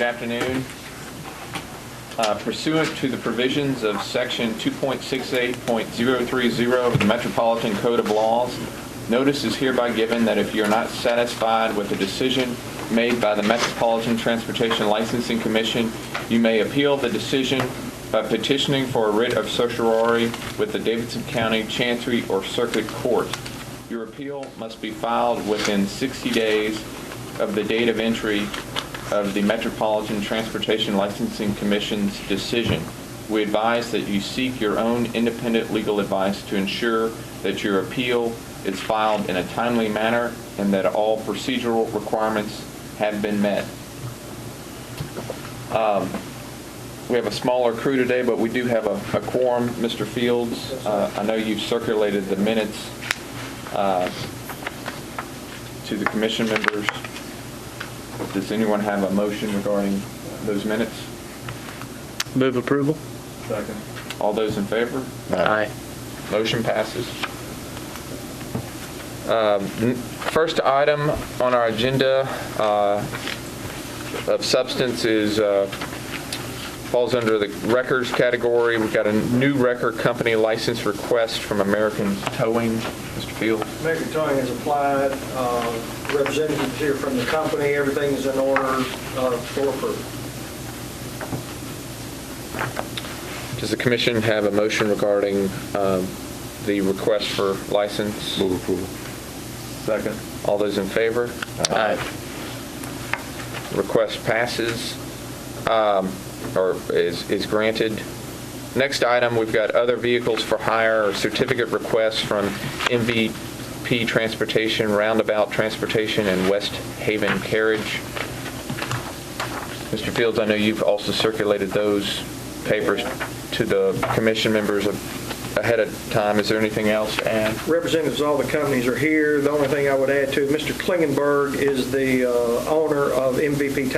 afternoon. Pursuant to the provisions of Section 2.68.030 of the Metropolitan Code of Laws, notice is hereby given that if you are not satisfied with the decision made by the Metropolitan Transportation Licensing Commission, you may appeal the decision by petitioning for a writ of certiorari with the Davidson County Chancery or Circuit Court. Your appeal must be filed within 60 days of the date of entry of the Metropolitan Transportation Licensing Commission's decision. We advise that you seek your own independent legal advice to ensure that your appeal is filed in a timely manner and that all procedural requirements have been met. We have a smaller crew today, but we do have a quorum. Mr. Fields, I know you've circulated the minutes to the commission members. Does anyone have a motion regarding those minutes? Move approval. Second. All those in favor? Aye. Motion passes. First item on our agenda of substance is falls under the records category. We've got a new record company license request from American Towing. Mr. Fields. American Towing has applied. Representatives here from the company. Everything is in order for approval. Does the commission have a motion regarding the request for license? Move approval. Second. All those in favor? Aye. Request passes, or is granted. Next item, we've got other vehicles for hire or certificate requests from MVP Transportation, Roundabout Transportation, and West Haven Carriage. Mr. Fields, I know you've also circulated those papers to the commission members ahead of time. Is there anything else to add? Representatives of all the companies are here. The only thing I would add to, Mr. Klingenberg is the owner of MVP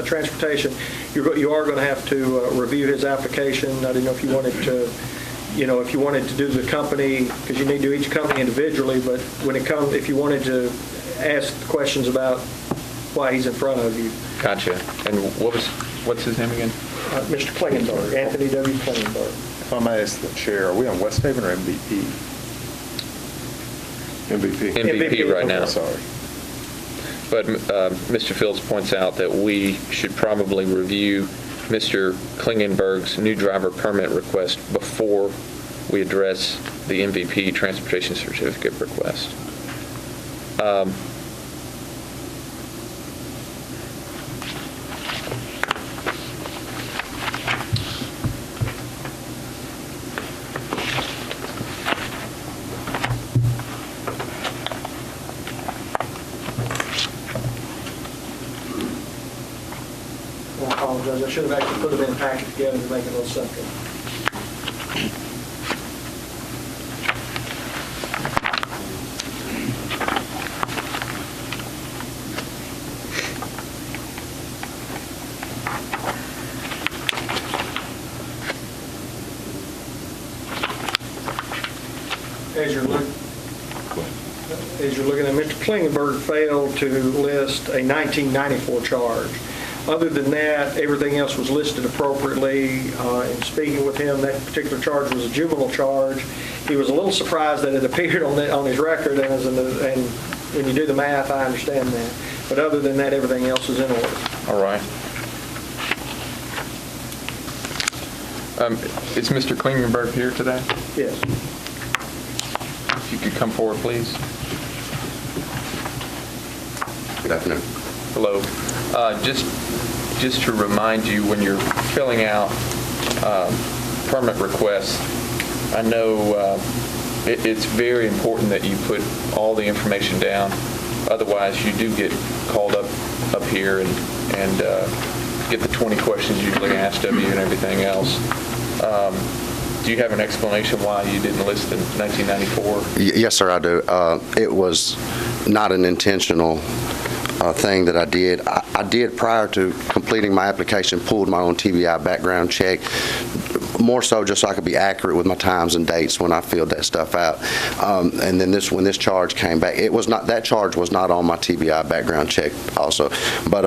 Transportation. You are going to have to review his application. I didn't know if you wanted to, if you wanted to do the company, because you need to do each company individually, but when it comes, if you wanted to ask questions about why he's in front of you. Gotcha. And what's his name again? Mr. Klingenberg, Anthony W. Klingenberg. If I may ask the chair, are we on West Haven or MVP? MVP. MVP right now. Sorry. But Mr. Fields points out that we should probably review Mr. Klingenberg's new driver permit request before we address the MVP transportation certificate request. I apologize. I should have actually put them in a packet together to make it a little simpler. As you're looking at, Mr. Klingenberg failed to list a 1994 charge. Other than that, everything else was listed appropriately. In speaking with him, that particular charge was a juvenile charge. He was a little surprised that it appeared on his record, and when you do the math, I understand that. But other than that, everything else is in order. All right. Is Mr. Klingenberg here today? Yes. If you could come forward, please. Good afternoon. Hello. Just to remind you, when you're filling out permit requests, I know it's very important that you put all the information down. Otherwise, you do get called up here and get the 20 questions usually asked of you and everything else. Do you have an explanation why you didn't list the 1994? Yes, sir, I do. It was not an intentional thing that I did. I did, prior to completing my application, pulled my own TBI background check, more so just so I could be accurate with my times and dates when I filled that stuff out. And then when this charge came back, that charge was not on my TBI background check also. But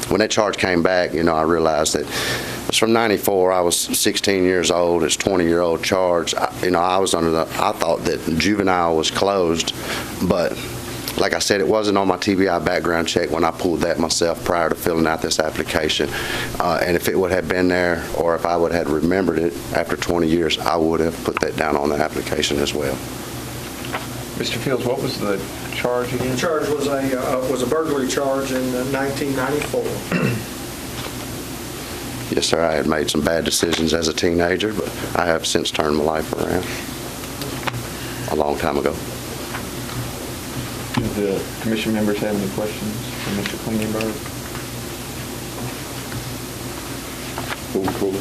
when that charge came back, I realized that it was from 94. I was 16 years old. It's 20-year-old charge. I thought that juvenile was closed, but like I said, it wasn't on my TBI background check when I pulled that myself prior to filling out this application. And if it would have been there, or if I would have remembered it after 20 years, I would have put that down on the application as well. Mr. Fields, what was the charge again? The charge was a burglary charge in 1994. Yes, sir, I had made some bad decisions as a teenager, but I have since turned my life around a long time ago. Do the commission members have any questions for Mr. Klingenberg? Cool.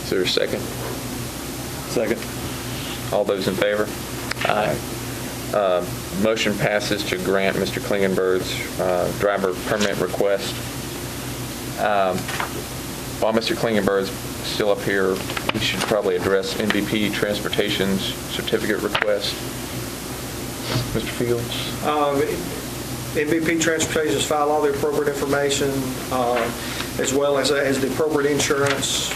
Is there a second? Second. All those in favor? Aye. Motion passes to grant Mr. Klingenberg's driver permit request. While Mr. Klingenberg's still up here, we should probably address MVP Transportation's certificate request. Mr. Fields? MVP Transportation has filed all the appropriate information, as well as the appropriate insurance,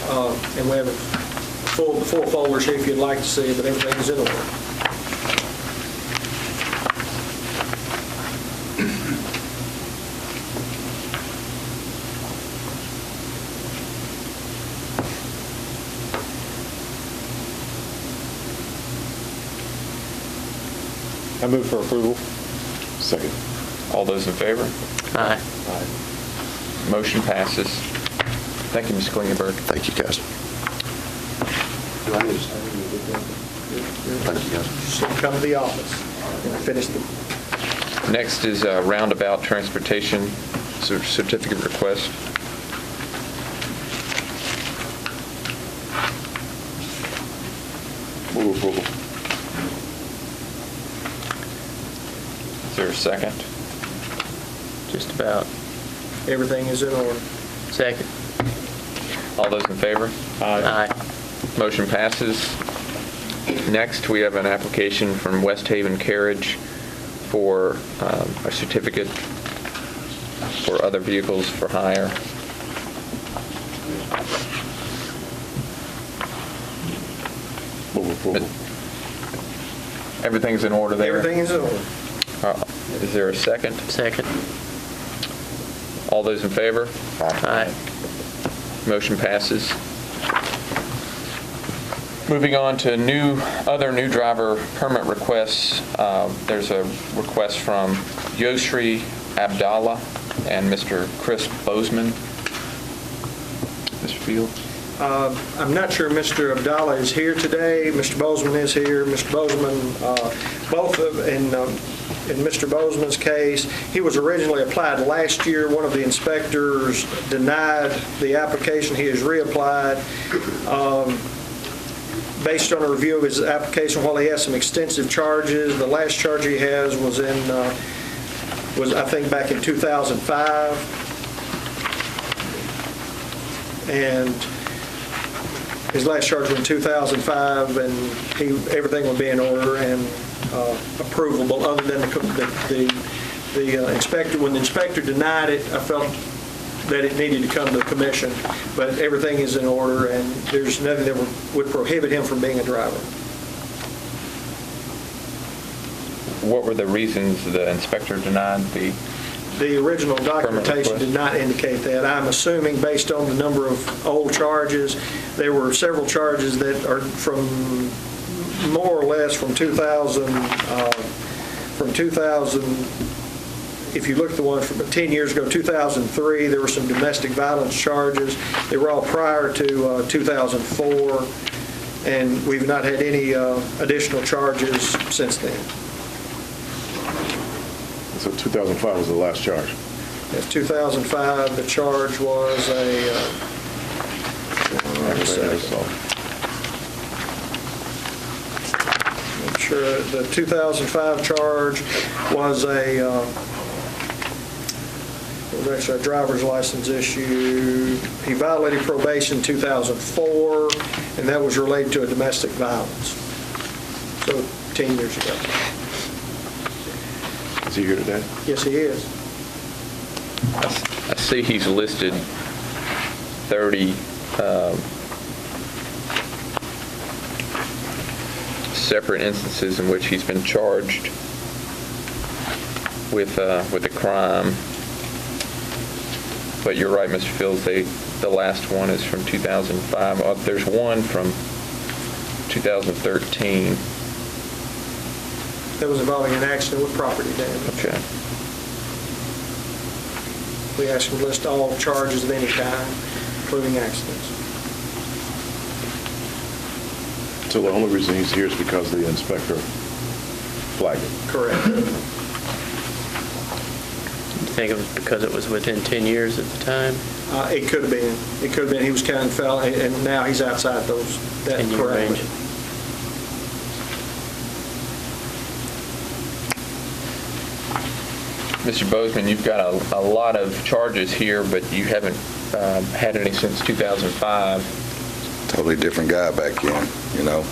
and we have a full folder sheet if you'd like to see it, but everything is in order. I move for approval. Second. All those in favor? Aye. Motion passes. Thank you, Mr. Klingenberg. Thank you, guys. Do I need to stay? Thank you, guys. So come to the office and finish the... Next is Roundabout Transportation certificate request. Move approval. Is there a second? Just about. Everything is in order. Second. All those in favor? Aye. Motion passes. Next, we have an application from West Haven Carriage for a certificate for other vehicles for hire. Move approval. Everything's in order there? Everything is in order. Is there a second? Second. All those in favor? Aye. Motion passes. Moving on to other new driver permit requests. There's a request from Yosri Abdallah and Mr. Chris Bozeman. Mr. Fields? I'm not sure Mr. Abdallah is here today. Mr. Bozeman is here. Mr. Bozeman, in Mr. Bozeman's case, he was originally applied last year. One of the inspectors denied the application. He has reapplied. Based on a review of his application, while he has some extensive charges, the last charge he has was I think back in 2005. And his last charge was in 2005, and everything would be in order and approvable, other than the inspector. When the inspector denied it, I felt that it needed to come to the commission, but everything is in order, and there's nothing that would prohibit him from being a driver. What were the reasons the inspector denied the... The original documentation did not indicate that. I'm assuming, based on the number of old charges, there were several charges that are from more or less from 2000. If you look at the one from 10 years ago, 2003, there were some domestic violence charges. They were all prior to 2004, and we've not had any additional charges since then. So 2005 was the last charge. Yes, 2005, the charge was I'm sure the 2005 charge was actually a driver's license issue. He violated probation in 2004, and that was related to a domestic violence. So 10 years ago. Is he here today? Yes, he is. I see he's listed 30 separate instances in which he's been charged with a crime. But you're right, Mr. Fields, the last one is from 2005. There's one from 2013. That was involving an accident with property damage. Okay. We asked him to list all charges of any kind, including accidents. So the only reason he's here is because the inspector flagged it. Correct. You think it was because it was within 10 years at the time? It could have been. It could have been. He was counting felony, and now he's outside that 10-year parameter. range. Mr. Bozeman, you've got a lot of charges here, but you haven't had any since 2005. Totally different guy back then, you know.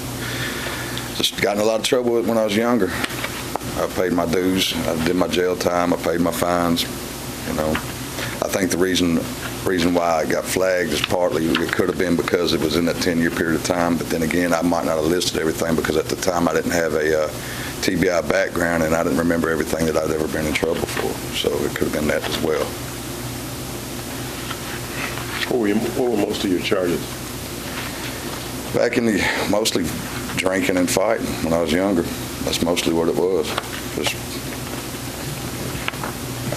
Just got in a lot of trouble with it when I was younger. I paid my dues, I did my jail time, I paid my fines, you know. I think the reason why I got flagged is partly, it could have been because it was in that 10-year period of time, but then again, I might not have listed everything because at the time I didn't have a TBI background and I didn't remember everything that I'd ever been in trouble for, so it could have been that as well. What were most of your charges? Back in mostly drinking and fighting when I was younger. That's mostly what it was.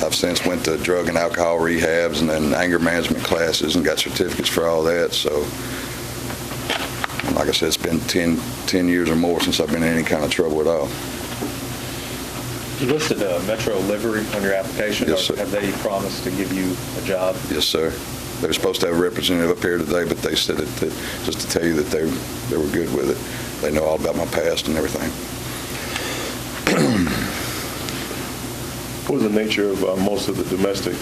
I've since went to drug and alcohol rehabs and then anger management classes and got certificates for all that. So, like I said, it's been 10 years or more since I've been in any kind of trouble at all. You listed Metro Livery on your application. Yes, sir. Have they promised to give you a job? Yes, sir. They were supposed to have a representative up here today, but they said that just to tell you that they were good with it. They know all about my past and everything. What was the nature of most of the domestic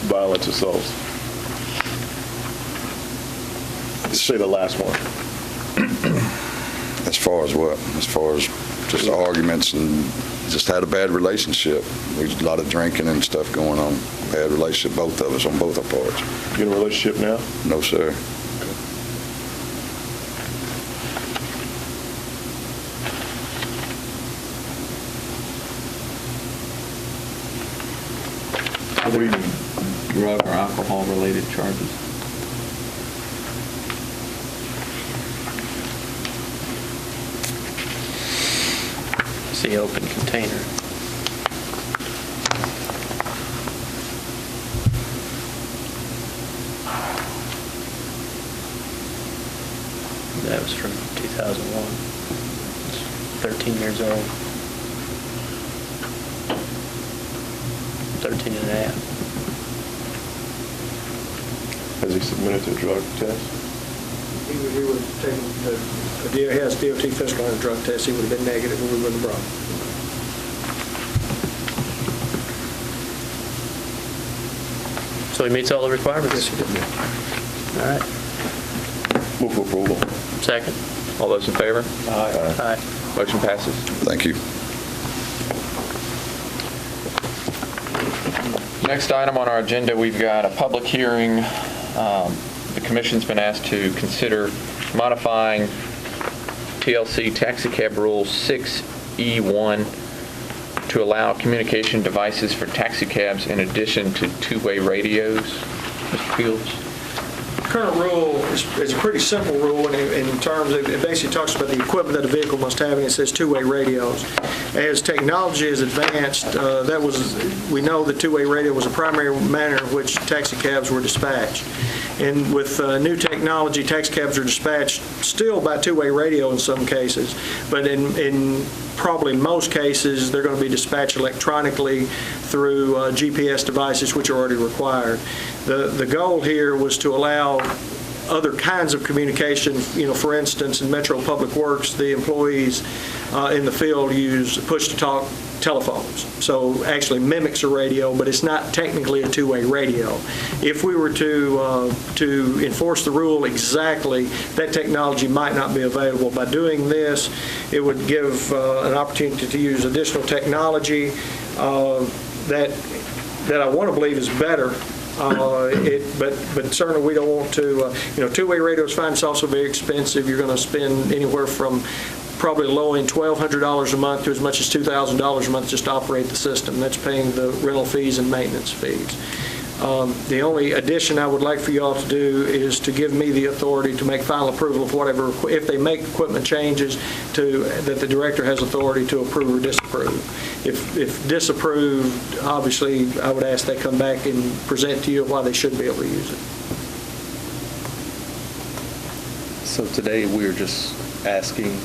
violence assaults? Say the last one. As far as what? As far as just arguments and just had a bad relationship. There's a lot of drinking and stuff going on. Bad relationship, both of us, on both our parts. You in a relationship now? No, sir. Are there any drug or alcohol-related charges? See open container. That was from 2001. It's 13 years old. 13 and a half. Has he submitted to a drug test? He would have taken he has DOT physical and a drug test. He would have been negative and we wouldn't have brought him. So he meets all the requirements? Yes, he did. All right. Move for approval. Second. All those in favor? Aye. Motion passes. Thank you. Next item on our agenda, we've got a public hearing. The commission's been asked to consider modifying TLC Taxi Cab Rule 6E1 to allow communication devices for taxi cabs in addition to two-way radios. Mr. Fields? The current rule is a pretty simple rule in terms of, it basically talks about the equipment that a vehicle must have, and it says two-way radios. As technology has advanced, we know that two-way radio was a primary manner in which taxi cabs were dispatched. And with new technology, taxi cabs are dispatched still by two-way radio in some cases, but in probably most cases, they're going to be dispatched electronically through GPS devices, which are already required. The goal here was to allow other kinds of communication. For instance, in Metro Public Works, the employees in the field use push-to-talk telephones. So actually mimics a radio, but it's not technically a two-way radio. If we were to enforce the rule exactly, that technology might not be available. By doing this, it would give an opportunity to use additional technology that that I want to believe is better. But certainly we don't want to, two-way radio is fine. It's also very expensive. You're going to spend anywhere from probably low end $1,200 a month to as much as $2,000 a month just to operate the system. That's paying the rental fees and maintenance fees. The only addition I would like for you all to do is to give me the authority to make final approval of whatever, if they make equipment changes, that the director has authority to approve or disapprove. If disapproved, obviously, I would ask they come back and present to you why they should be able to use it. So today, we're just asking,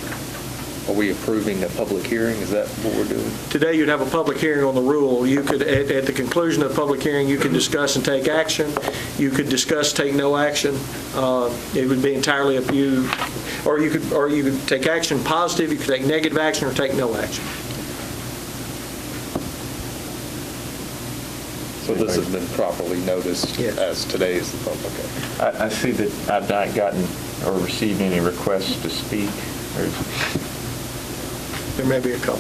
are we approving a public hearing? Is that what we're doing? Today, you'd have a public hearing on the rule. You could, at the conclusion of the public hearing, you could discuss and take action. You could discuss, take no action. It would be entirely up to you. Or you could take action positive, you could take negative action, or take no action. So this has been properly noticed Yes. as today is the public. Okay. I see that I've not gotten or received any requests to speak. There may be a couple.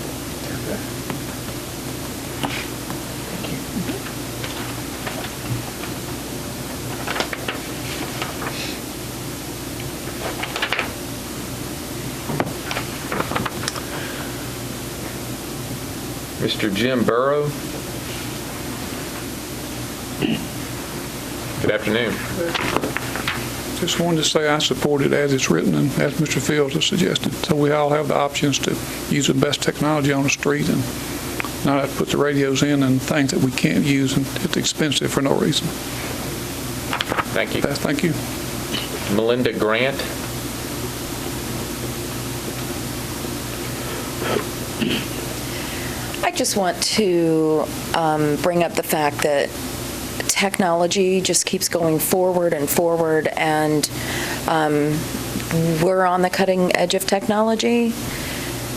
Mr. Jim Burrow. Good afternoon. Just wanted to say I support it as it's written and as Mr. Fields has suggested. So we all have the options to use the best technology on the street and not have to put the radios in and things that we can't use and it's expensive for no reason. Thank you. Thank you. Melinda Grant. I just want to bring up the fact that technology just keeps going forward and forward, and we're on the cutting edge of technology.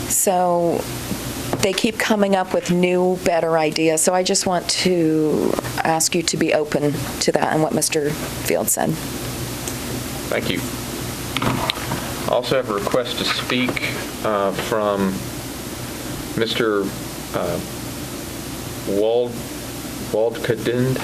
So they keep coming up with new, better ideas. So I just want to ask you to be open to that and what Mr. Field said. Thank you. I also have a request to speak from Mr. Waldkadind.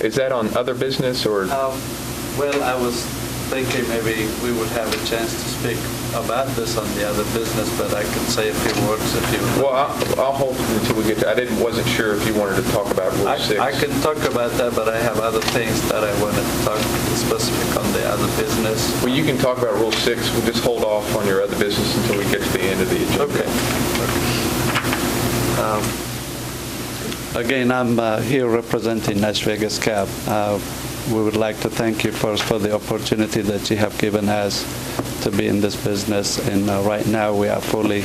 Is that on other business or? Well, I was thinking maybe we would have a chance to speak about this on the other business, but I can say a few words if you would. Well, I'll hold until we get to, wasn't sure if you wanted to talk about Rule 6. I can talk about that, but I have other things that I wanted to talk specific on the other business. Well, you can talk about Rule 6. We'll just hold off on your other business until we get to the end of the agenda. Okay. Again, I'm here representing Las Vegas Cab. We would like to thank you first for the opportunity that you have given us to be in this business. And right now we are fully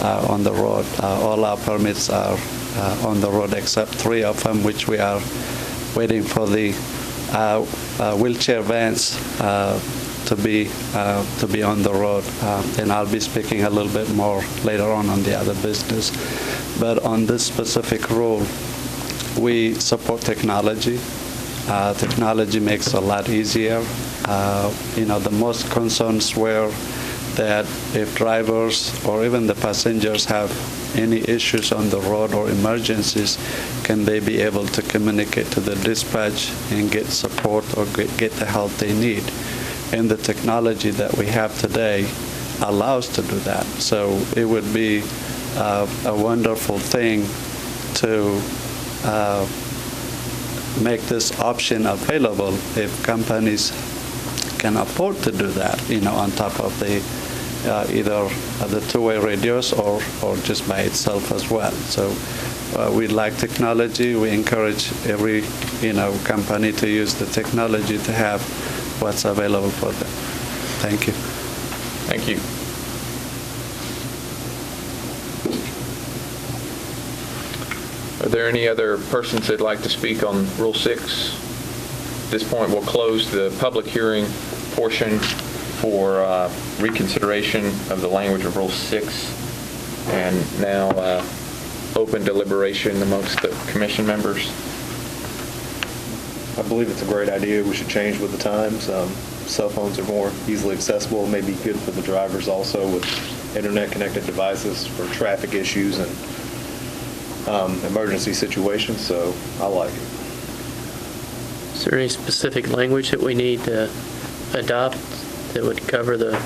on the road. All our permits are on the road except 3 of them, which we are waiting for the wheelchair vans to be on the road. And I'll be speaking a little bit more later on the other business. But on this specific rule, we support technology. Technology makes it a lot easier. The most concerns were that if drivers or even the passengers have any issues on the road or emergencies, can they be able to communicate to the dispatch and get support or get the help they need? And the technology that we have today allows to do that. So it would be a wonderful thing to make this option available if companies can afford to do that, on top of the either the two-way radios or just by itself as well. So we like technology. We encourage every company to use the technology to have what's available for them. Thank you. Thank you. Are there any other persons that'd like to speak on Rule 6? At this point, we'll close the public hearing portion for reconsideration of the language of Rule 6, and now open deliberation amongst the commission members. I believe it's a great idea. We should change with the times. Cell phones are more easily accessible, may be good for the drivers also with internet-connected devices for traffic issues and emergency situations, so I like it. Is there any specific language that we need to adopt that would cover the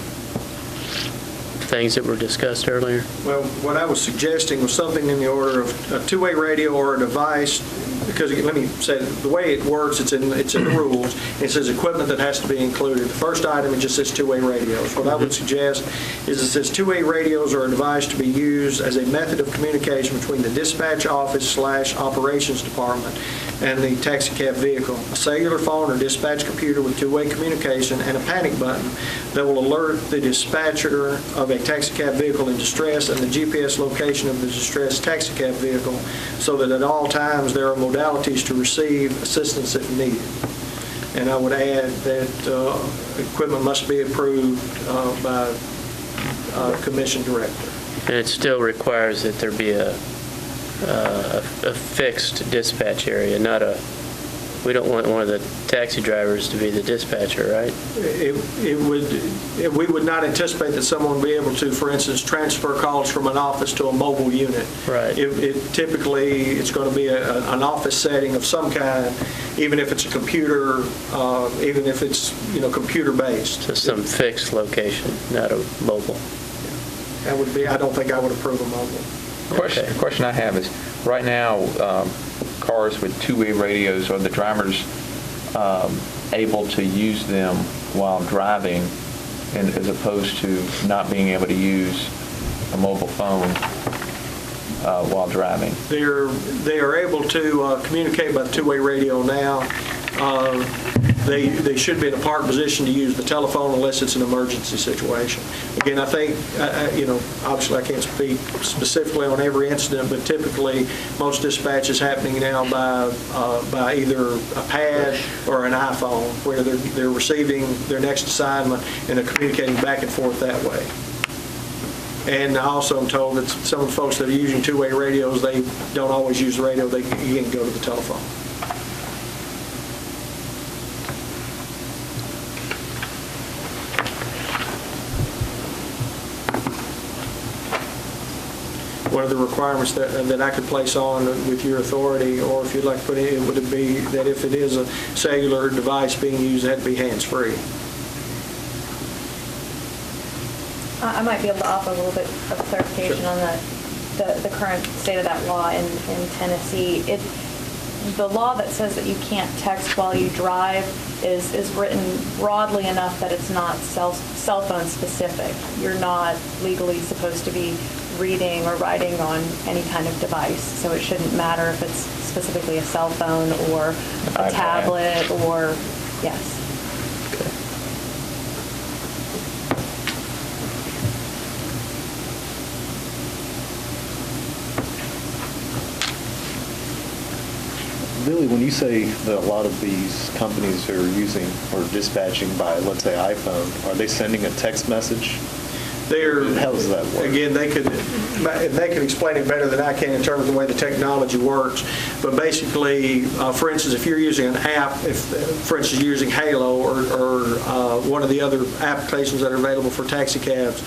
things that were discussed earlier? Well, what I was suggesting was something in the order of a two-way radio or a device, because let me say, the way it works, it's in the rules. It says equipment that has to be included. The first item, it just says two-way radios. What I would suggest is it says two-way radios are a device to be used as a method of communication between the dispatch office / operations department and the taxi cab vehicle. A cellular phone or dispatch computer with two-way communication and a panic button that will alert the dispatcher of a taxi cab vehicle in distress and the GPS location of the distressed taxi cab vehicle, so that at all times there are modalities to receive assistance if needed. And I would add that equipment must be approved by commission director. And it still requires that there be a fixed dispatch area, not a, we don't want one of the taxi drivers to be the dispatcher, right? We would not anticipate that someone would be able to, for instance, transfer calls from an office to a mobile unit. Right. Typically, it's going to be an office setting of some kind, even if it's a computer, even if it's, computer-based. So some fixed location, not a mobile. That would be, I don't think I would approve a mobile. The question I have is, right now, cars with two-way radios, are the drivers able to use them while driving, and as opposed to not being able to use a mobile phone while driving? They are able to communicate by the two-way radio now. They should be in a parked position to use the telephone unless it's an emergency situation. Again, I think, obviously I can't speak specifically on every incident, but typically most dispatch is happening now by either a pad or an iPhone, where they're receiving their next assignment and they're communicating back and forth that way. And I also am told that some of the folks that are using two-way radios, they don't always use the radio. They can go to the telephone. One of the requirements that I could place on with your authority, or if you'd like to put it, would be that if it is a cellular device being used, it had to be hands-free. I might be able to offer a little bit of clarification on the current state of that law in Tennessee. The law that says that you can't text while you drive is written broadly enough that it's not cell phone specific. You're not legally supposed to be reading or writing on any kind of device, so it shouldn't matter if it's specifically a cell phone or a tablet or, yes. Billy, when you say that a lot of these companies are using or dispatching by, let's say, iPhone, are they sending a text message? How does that work? Again, they could explain it better than I can in terms of the way the technology works. But basically, for instance, if you're using an app, if, for instance, you're using Halo or one of the other applications that are available for taxi cabs,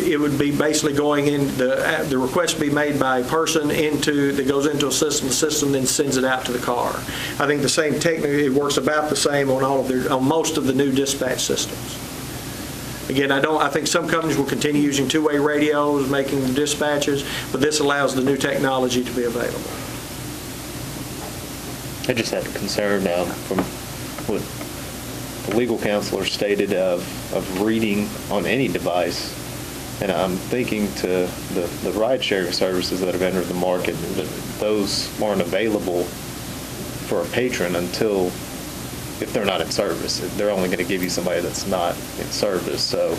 it would be basically going in, the request would be made by a person that goes into a system, the system then sends it out to the car. I think the same technically, it works about the same on most of the new dispatch systems. Again, I think some companies will continue using two-way radios, making the dispatches, but this allows the new technology to be available. I just had a concern from what the legal counselor stated of reading on any device. And I'm thinking to the ride-sharing services that have entered the market, that those aren't available for a patron until, if they're not in service. They're only going to give you somebody that's not in service. So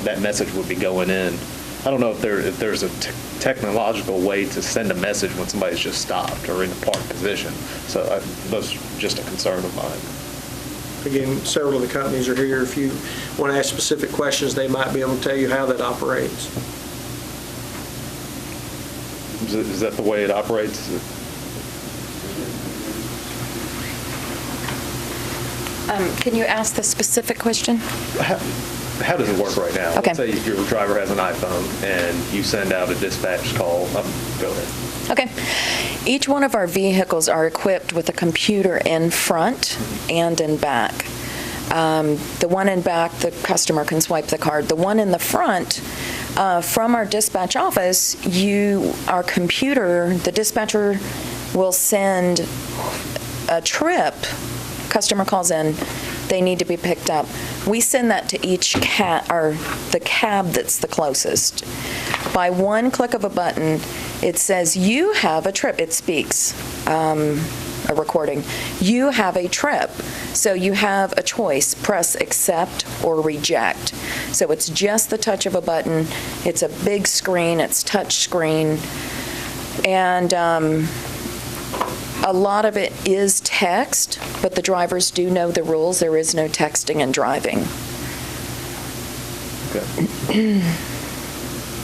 that message would be going in. I don't know if there's a technological way to send a message when somebody's just stopped or in a parked position. So that's just a concern of mine. Again, several of the companies are here. If you want to ask specific questions, they might be able to tell you how that operates. Is that the way it operates? Can you ask the specific question? how does it work right now? Okay. Let's say your driver has an iPhone and you send out a dispatch call. Go ahead. Okay. Each one of our vehicles are equipped with a computer in front and in back. The one in back, the customer can swipe the card. The one in the front, from our dispatch office, our computer, the dispatcher will send a trip. Customer calls in, they need to be picked up. We send that to each the cab that's the closest. By one click of a button, it says, you have a trip. It speaks, a recording. You have a trip. So you have a choice. Press accept or reject. So it's just the touch of a button. It's a big screen. It's touch screen. And a lot of it is text, but the drivers do know the rules. There is no texting and driving. Okay.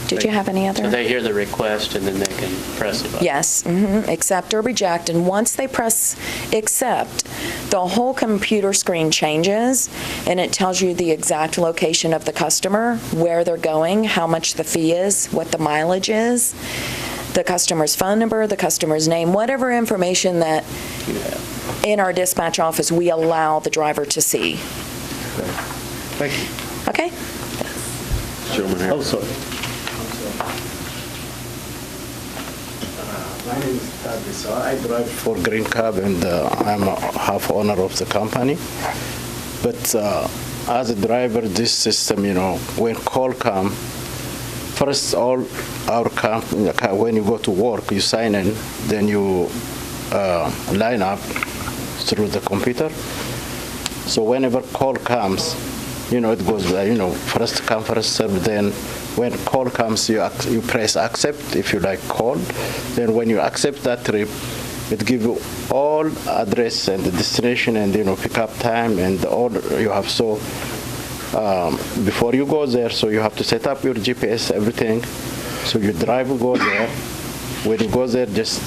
Did you have any other? So they hear the request and then they can press the button. Yes, accept or reject. And once they press accept, the whole computer screen changes and it tells you the exact location of the customer, where they're going, how much the fee is, what the mileage is, the customer's phone number, the customer's name, whatever information that in our dispatch office we allow the driver to see. Thank you. Okay? Gentleman here. Oh, sorry. My name is Tabisa. I drive for Green Cab and I'm a half owner of the company. But as a driver, this system, when call come, first all our company, when you go to work, you sign in, then you line up through the computer. So whenever call comes, it goes, first come, first serve. Then when call comes, you press accept if you like call. Then when you accept that trip, it gives you all address and the destination and pick up time and all you have. So before you go there, so you have to set up your GPS, everything. So your driver go there. When you go there, just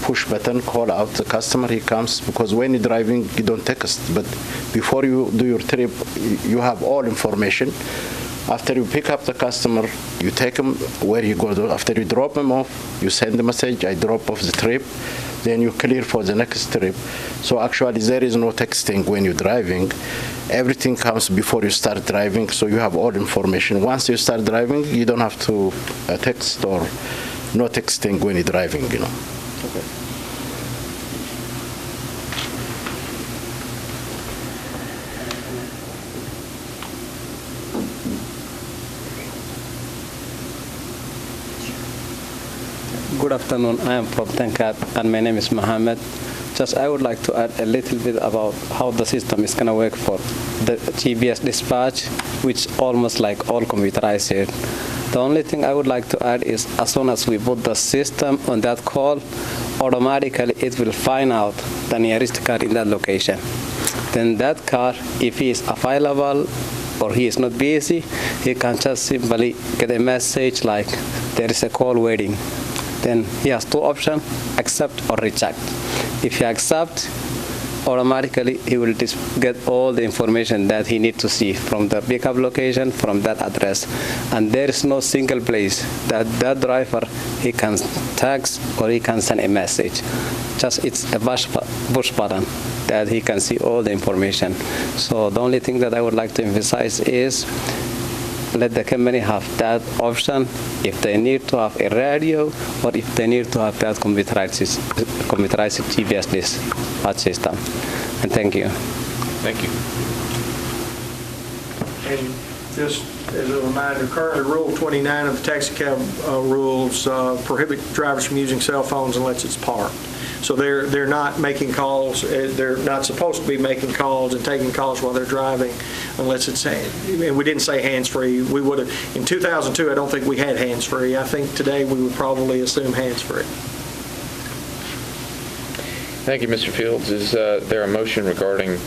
push button, call out the customer, he comes, because when you're driving, you don't text, but before you do your trip, you have all information. After you pick up the customer, you take him where you go. After you drop him off, you send the message, I drop off the trip, then you clear for the next trip. So actually, there is no texting when you're driving. Everything comes before you start driving, so you have all information. Once you start driving, you don't have to text or no texting when you're driving, Okay. Good afternoon. I am from Tenkat, and my name is Mohammed. Just I would like to add a little bit about how the system is going to work for the GPS dispatch, which almost like all computerized here. The only thing I would like to add is as soon as we put the system on that call, automatically it will find out the nearest car in that location. Then that car, if he is available or he is not busy, he can just simply get a message like there is a call waiting. Then he has two options, accept or reject. If he accepts, automatically he will get all the information that he needs to see from the pickup location, from that address. And there is no single place that that driver, he can text or he can send a message. Just it's a push button that he can see all the information. So the only thing that I would like to emphasize is let the company have that option if they need to have a radio or if they need to have that computerized GPS dispatch system. And thank you. Thank you. And just as a reminder, currently Rule 29 of the taxi cab rules prohibit drivers from using cell phones unless it's parked. So they're not making calls. They're not supposed to be making calls and taking calls while they're driving unless it's, and we didn't say hands-free. We would have, in 2002, I don't think we had hands-free. I think today we would probably assume hands-free. Thank you, Mr. Fields. Is there a motion regarding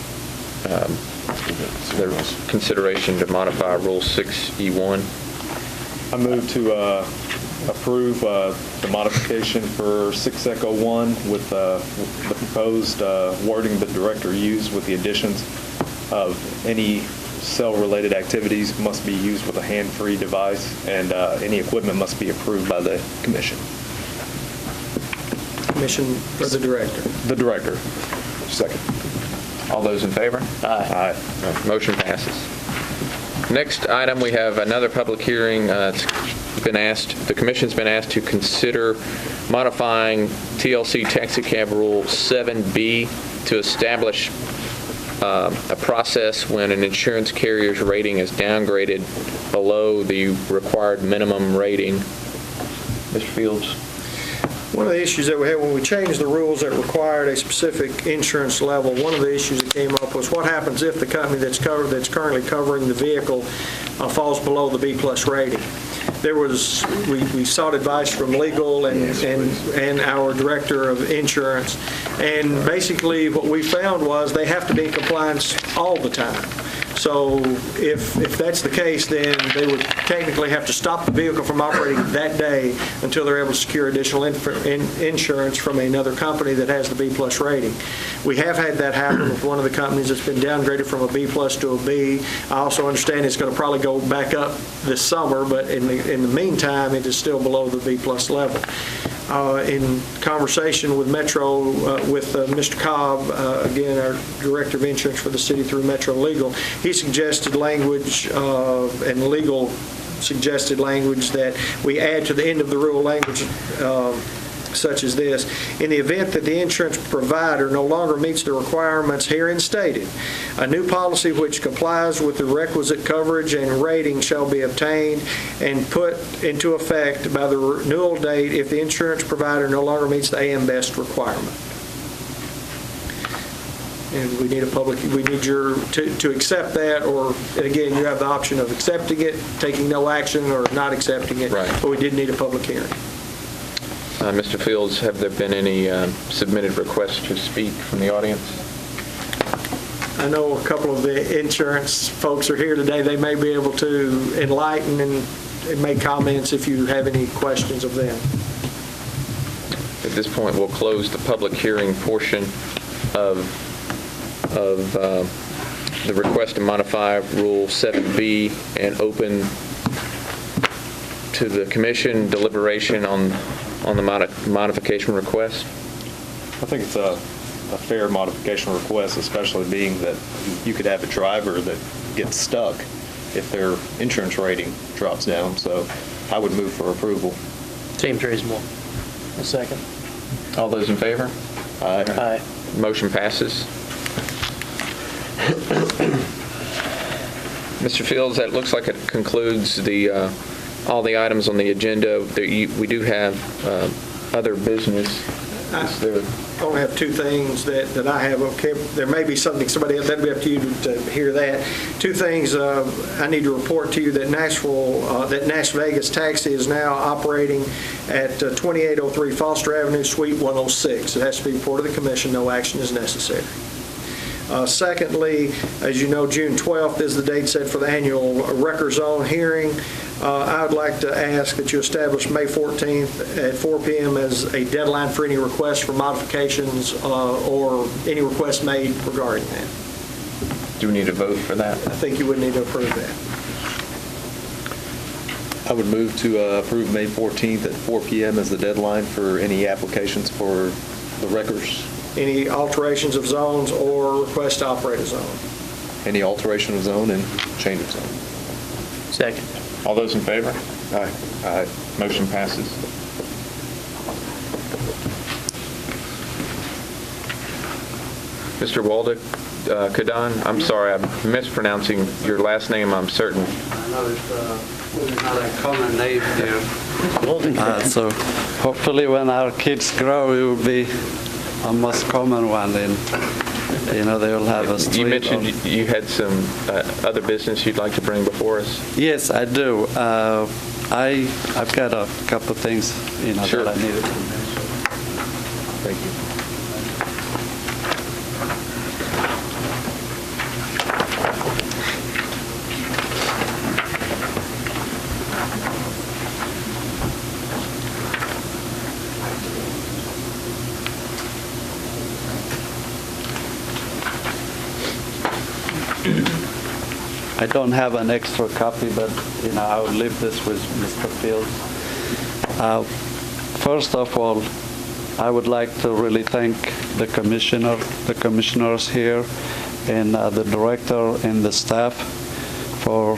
the consideration to modify Rule 6E1? I move to approve the modification for 6 Echo 1 with the proposed wording the director used with the additions of any cell-related activities must be used with a hand-free device, and any equipment must be approved by the commission. Commission for the director. The director. Second. All those in favor? Aye. Motion passes. Next item, we have another public hearing. The commission's been asked to consider modifying TLC Taxicab Rule 7B to establish a process when an insurance carrier's rating is downgraded below the required minimum rating. Mr. Fields? One of the issues that we had when we changed the rules that required a specific insurance level, one of the issues that came up was what happens if the company that's currently covering the vehicle falls below the B+ rating. We sought advice from legal and our director of insurance, and basically what we found was they have to be in compliance all the time. So if that's the case, then they would technically have to stop the vehicle from operating that day until they're able to secure additional insurance from another company that has the B+ rating. We have had that happen with one of the companies that's been downgraded from a B+ to a B. I also understand it's going to probably go back up this summer, but in the meantime, it is still below the B+ level. In conversation with Metro, with Mr. Cobb, again, our Director of Insurance for the city through Metro Legal, he suggested language, and legal suggested language that we add to the end of the rule language such as this. In the event that the insurance provider no longer meets the requirements herein stated, a new policy which complies with the requisite coverage and rating shall be obtained and put into effect by the renewal date if the insurance provider no longer meets the AM Best requirement. And we need to accept that, or again, you have the option of accepting it, taking no action, or not accepting it. Right. But we did need a public hearing. Mr. Fields, have there been any submitted requests to speak from the audience? I know a couple of the insurance folks are here today. They may be able to enlighten and make comments if you have any questions of them. At this point, we'll close the public hearing portion of the request to modify Rule 7B and open to the commission deliberation on the modification request. I think it's a fair modification request, especially being that you could have a driver that gets stuck if their insurance rating drops down. So I would move for approval. Seems reasonable. A second. All those in favor? Aye. Aye. Motion passes. Mr. Fields, that looks like it concludes all the items on the agenda. We do have other business. I only have two things that I have. Okay, there may be something somebody else. That'd be up to you to hear that. Two things I need to report to you that that Nash Vegas Taxi is now operating at 2803 Foster Avenue, Suite 106. It has to be reported to the commission. No action is necessary. Secondly, as you know, June 12th is the date set for the annual Wrecker Zone hearing. I would like to ask that you establish May 14th at 4 p.m. as a deadline for any requests for modifications or any requests made regarding that. Do we need a vote for that? I think you would need to approve that. I would move to approve May 14th at 4 p.m. as the deadline for any applications for the wreckers. Any alterations of zones or request to operate a zone. Any alteration of zone and change of zone. Second. All those in favor? Aye. Aye. Motion passes. Mr. Waldeck, Kadan, I'm sorry, I'm mispronouncing your last name, I'm certain. I know it's not a common name here. So hopefully when our kids grow, it will be a most common one, and they will have a street. You mentioned you had some other business you'd like to bring before us. Yes, I do. I've got a couple of things Sure. that I needed to mention. Thank you. I don't have an extra copy, but I will leave this with Mr. Fields. First of all, I would like to really thank the commissioners here, and the director and the staff for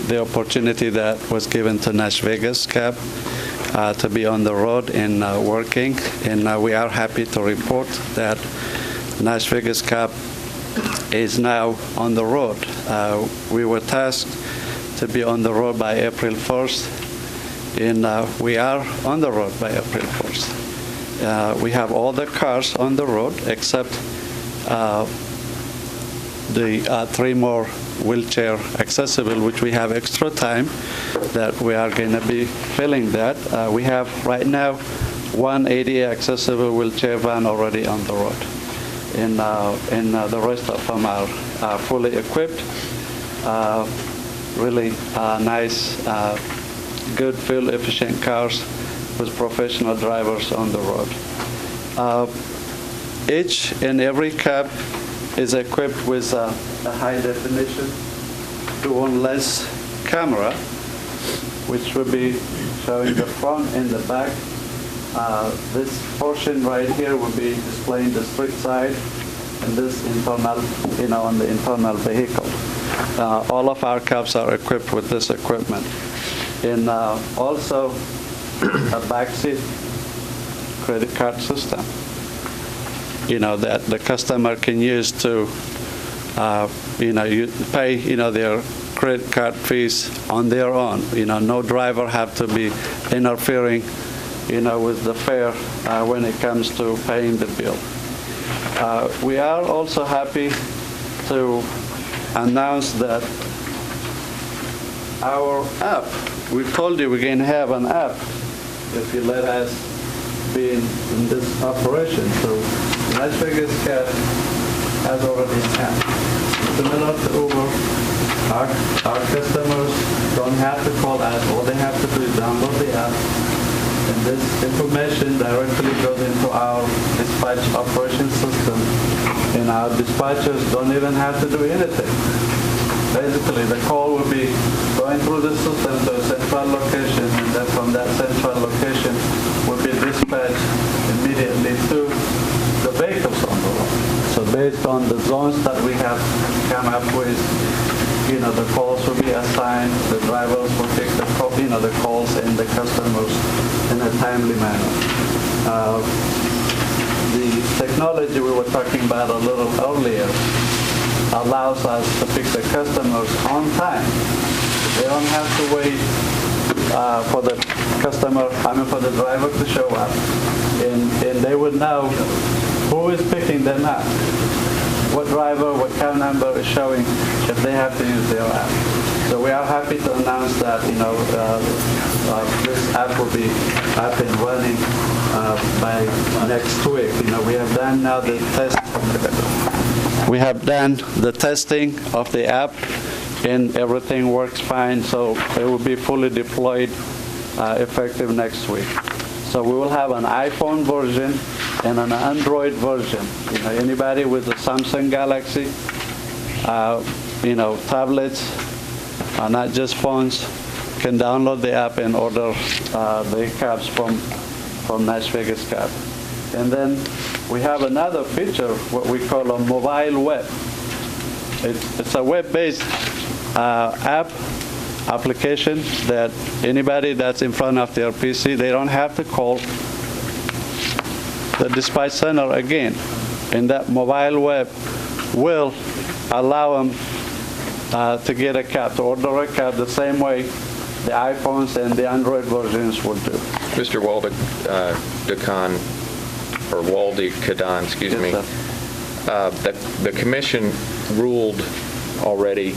the opportunity that was given to Nash Vegas Cab to be on the road and working. And we are happy to report that Nash Vegas Cab is now on the road. We were tasked to be on the road by April 1st, and we are on the road by April 1st. We have all the cars on the road except the 3 more wheelchair accessible, which we have extra time that we are going to be filling that. We have right now 1 ADA accessible wheelchair van already on the road, and the rest of them are fully equipped. Really nice, good fuel efficient cars with professional drivers on the road. Each and every cab is equipped with a high definition dual-lens camera, which will be showing the front and the back. This portion right here will be displaying the street side, and this internal, on the internal vehicle. All of our cabs are equipped with this equipment. And also a backseat credit card system, that the customer can use to, pay, their credit card fees on their own. No driver have to be interfering, with the fare when it comes to paying the bill. We are also happy to announce that our app, we told you we're going to have an app if you let us be in this operation. So Las Vegas Cab has already an app. Similar to Uber, our customers don't have to call us. All they have to do is download the app, and this information directly goes into our dispatch operation system, and our dispatchers don't even have to do anything. Basically, the call will be going through the system to a central location, and then from that central location will be dispatched immediately to the vehicles on the road. So based on the zones that we have come up with, the calls will be assigned, the drivers will take the calls and the customers in a timely manner. The technology we were talking about a little earlier allows us to pick the customers on time. They don't have to wait for the for the driver to show up, and they would know who is picking them up, what driver, what car number is showing if they have to use their app. So we are happy to announce that this app will be up and running by next week. We have done now the test. We have done the testing of the app, and everything works fine, so it will be fully deployed effective next week. So we will have an iPhone version and an Android version. Anybody with a Samsung Galaxy, tablets, not just phones, can download the app and order the cabs from Nash Vegas Cab. And then we have another feature, what we call a mobile web. It's a web-based application that anybody that's in front of their PC, they don't have to call the dispatch center again. And that mobile web will allow them to get a cab, to order a cab the same way the iPhones and the Android versions will do. Mr. Waldy-Kadan, or Waldy-Kadan, excuse me. The commission ruled already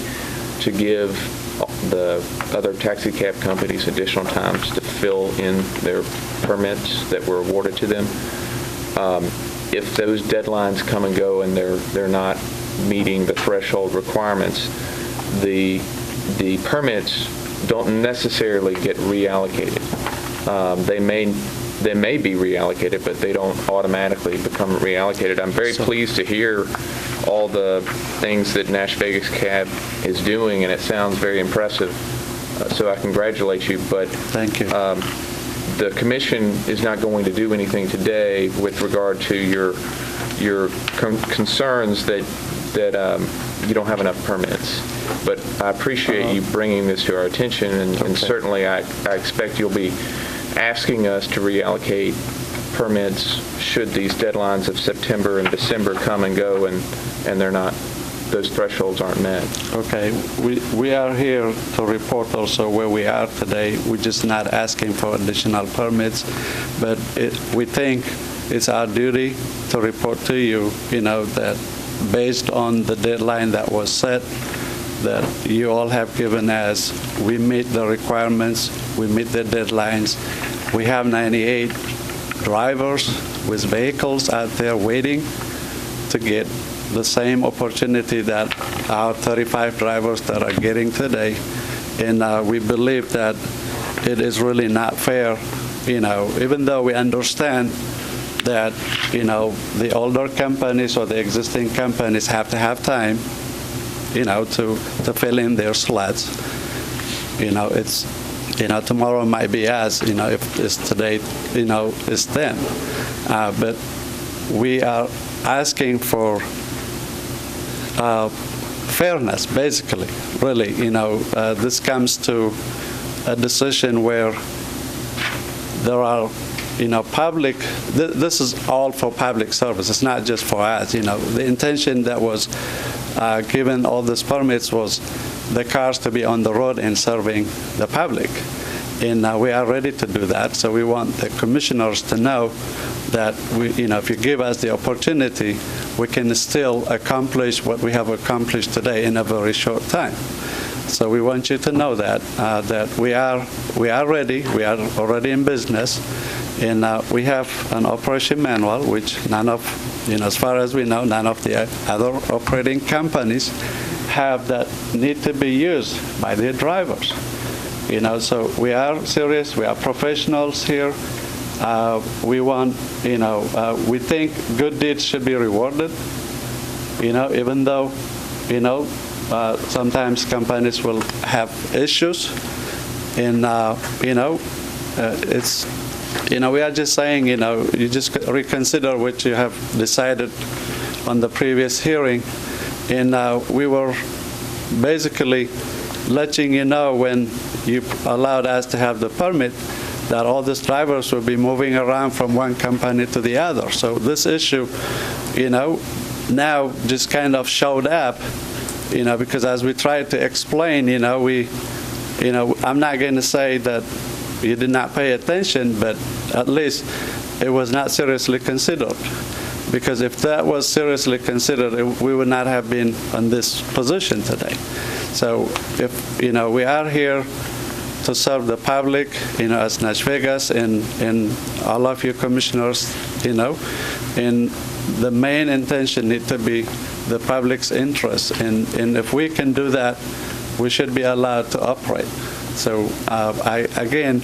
to give the other taxi cab companies additional times to fill in their permits that were awarded to them. If those deadlines come and go and they're not meeting the threshold requirements, the permits don't necessarily get reallocated. They may they may be reallocated, but they don't automatically become reallocated. I'm very pleased to hear all the things that Nash Vegas Cab is doing, and it sounds very impressive. So I congratulate you. But thank you. The commission is not going to do anything today with regard to your concerns that you don't have enough permits. But I appreciate you bringing this to our attention, and certainly I expect you'll be asking us to reallocate permits should these deadlines of September and December come and go, and they're not, those thresholds aren't met. Okay, we are here to report also where we are today. We're just not asking for additional permits, but we think it's our duty to report to you, that based on the deadline that was set, that you all have given us, we meet the requirements, we meet the deadlines. We have 98 drivers with vehicles out there waiting to get the same opportunity that our 35 drivers that are getting today. And we believe that it is really not fair, even though we understand that, the older companies or the existing companies have to have time, to fill in their slots. It's, tomorrow might be us, if it's today, it's them. But we are asking for fairness, basically, really. This comes to a decision where there are, public, this is all for public service. It's not just for us. The intention that was given all these permits was the cars to be on the road and serving the public. And we are ready to do that. So we want the commissioners to know that if you give us the opportunity, we can still accomplish what we have accomplished today in a very short time. So we want you to know that we are ready. We are already in business, and we have an operation manual, which none of, as far as we know, none of the other operating companies have that need to be used by their drivers. So we are serious. We are professionals here. We want, we think good deeds should be rewarded. Even though, sometimes companies will have issues, and it's, we are just saying, you just reconsider what you have decided on the previous hearing, and we were basically letting you know when you allowed us to have the permit that all these drivers will be moving around from one company to the other. So this issue, now just kind of showed up, because as we tried to explain, I'm not going to say that you did not pay attention, but at least it was not seriously considered. Because if that was seriously considered, we would not have been in this position today. So if, we are here to serve the public, as Nash Vegas and all of you commissioners, and the main intention needs to be the public's interest. And if we can do that, we should be allowed to operate. So I, again,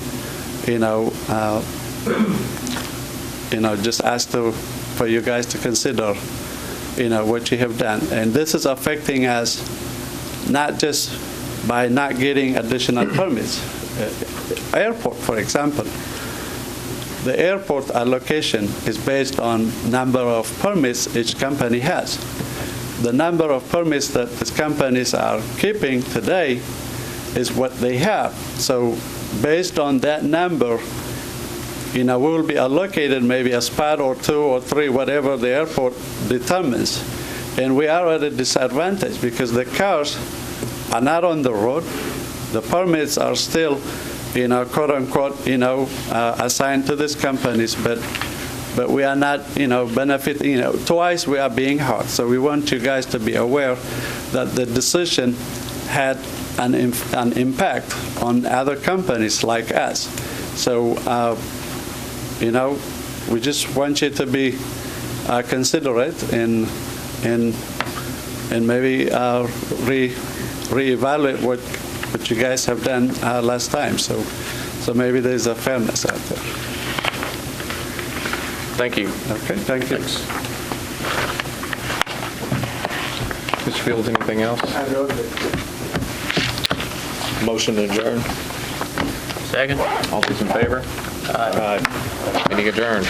just ask for you guys to consider, what you have done. And this is affecting us not just by not getting additional permits. Airport, for example, the airport allocation is based on number of permits each company has. The number of permits that these companies are keeping today is what they have. So based on that number, we will be allocated maybe a spot or two or three, whatever the airport determines. And we are at a disadvantage because the cars are not on the road. The permits are still, quote unquote, assigned to these companies, but we are not, benefiting, twice we are being hurt. So we want you guys to be aware that the decision had an impact on other companies like us. So, we just want you to be considerate and maybe reevaluate what you guys have done last time. So maybe there's a fairness out there. Thank you. Okay, thank you. Mr. Fields, anything else? Motion to adjourn. Second? All those in favor? Aye. Meeting adjourned.